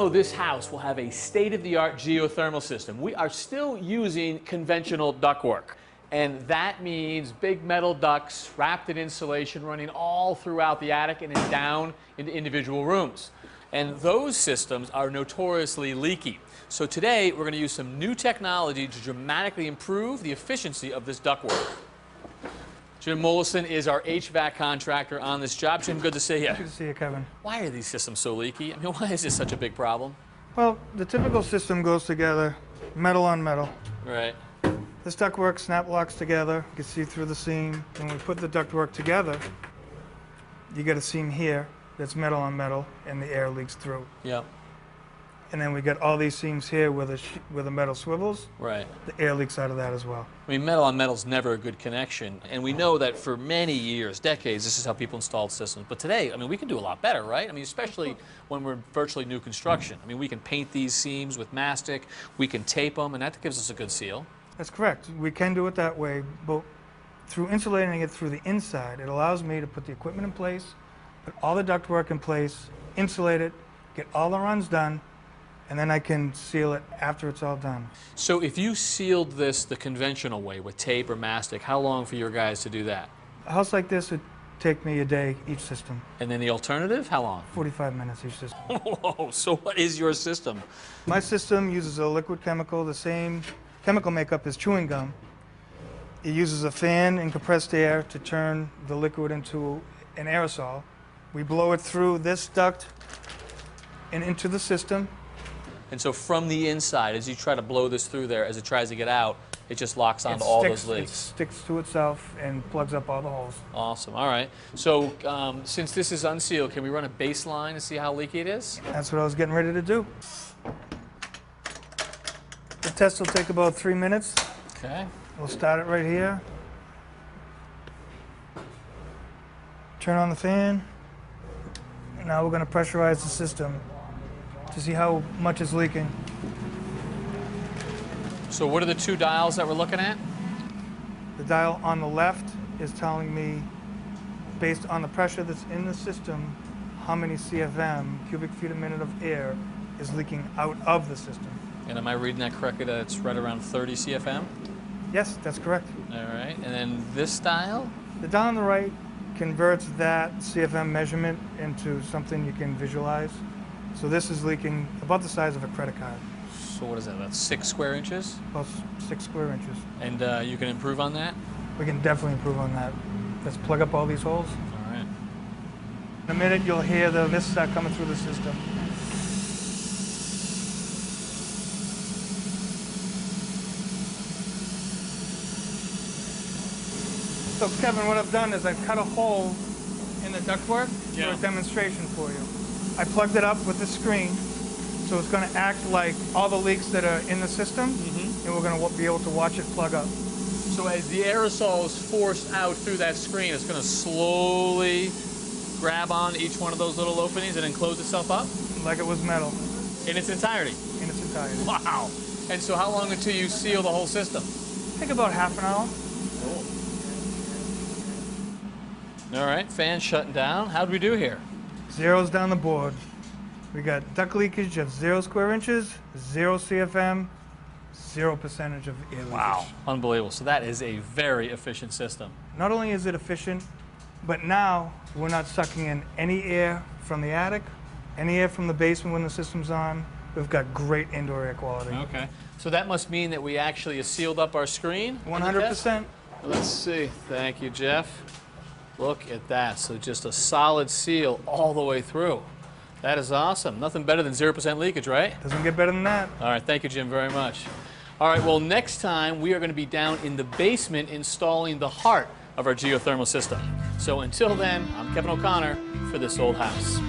though this house will have a state-of-the-art geothermal system, we are still using conventional ductwork. And that means big metal ducts wrapped in insulation running all throughout the attic and then down into individual rooms. And those systems are notoriously leaky. So today we're going to use some new technology to dramatically improve the efficiency of this ductwork. Jim Mollison is our HVAC contractor on this job. Jim, good to see you. Good to see you, Kevin. Why are these systems so leaky? I mean, why is this such a big problem? Well, the typical system goes together, metal on metal. Right. This ductwork snap locks together. You can see through the seam. When we put the ductwork together, you get a seam here that's metal on metal, and the air leaks through. Yep. And then we get all these seams here where the metal swivels. Right. The air leaks out of that as well. I mean, metal on metal is never a good connection. And we know that for many years, decades, this is how people installed systems. But today, I mean, we can do a lot better, right? I mean, especially when we're in virtually new construction. I mean, we can paint these seams with mastic, we can tape them, and that gives us a good seal. That's correct. We can do it that way, but through insulating it through the inside, it allows me to put the equipment in place, put all the ductwork in place, insulate it, get all the runs done, and then I can seal it after it's all done. So if you sealed this the conventional way with tape or mastic, how long for your guys to do that? A house like this would take me a day each system. And then the alternative, how long? 45 minutes each system. Whoa, so what is your system? My system uses a liquid chemical, the same chemical makeup as chewing gum. It uses a fan and compressed air to turn the liquid into an aerosol. We blow it through this duct and into the system. And so from the inside, as you try to blow this through there, as it tries to get out, it just locks onto all those leaks. It sticks to itself and plugs up all the holes. Awesome. All right. So since this is unsealed, can we run a baseline to see how leaky it is? That's what I was getting ready to do. The test will take about 3 minutes. Okay. We'll start it right here. Turn on the fan. And now we're going to pressurize the system to see how much is leaking. So what are the two dials that we're looking at? The dial on the left is telling me, based on the pressure that's in the system, how many CFM, cubic feet a minute of air, is leaking out of the system. And am I reading that correctly, that it's right around 30 CFM? Yes, that's correct. All right. And then this dial? The dial on the right converts that CFM measurement into something you can visualize. So this is leaking about the size of a credit card. So what is that, about 6 square inches? About 6 square inches. And you can improve on that? We can definitely improve on that. Let's plug up all these holes. All right. In a minute, you'll hear the mist start coming through the system. So Kevin, what I've done is I've cut a hole in the ductwork for a demonstration for you. I plugged it up with the screen, so it's going to act like all the leaks that are in the system, and we're going to be able to watch it plug up. So as the aerosol is forced out through that screen, it's going to slowly grab on each one of those little openings and then close itself up? Like it was metal. In its entirety? In its entirety. Wow. And so how long until you seal the whole system? Take about half an hour. Cool. All right, fan shutting down. How'd we do here? Zeros down the board. We got duct leakage of 0 square inches, 0 CFM, 0% of air leakage. Wow, unbelievable. So that is a very efficient system. Not only is it efficient, but now we're not sucking in any air from the attic, any air from the basement when the system's on. We've got great indoor air quality. Okay. So that must mean that we actually have sealed up our screen? 100%. Let's see. Thank you, Jeff. Look at that. So just a solid seal all the way through. That is awesome. Nothing better than 0% leakage, right? Doesn't get better than that. All right. Thank you, Jim, very much. All right. Well, next time we are going to be down in the basement installing the heart of our geothermal system. So until then, I'm Kevin O'Connor for This Old House.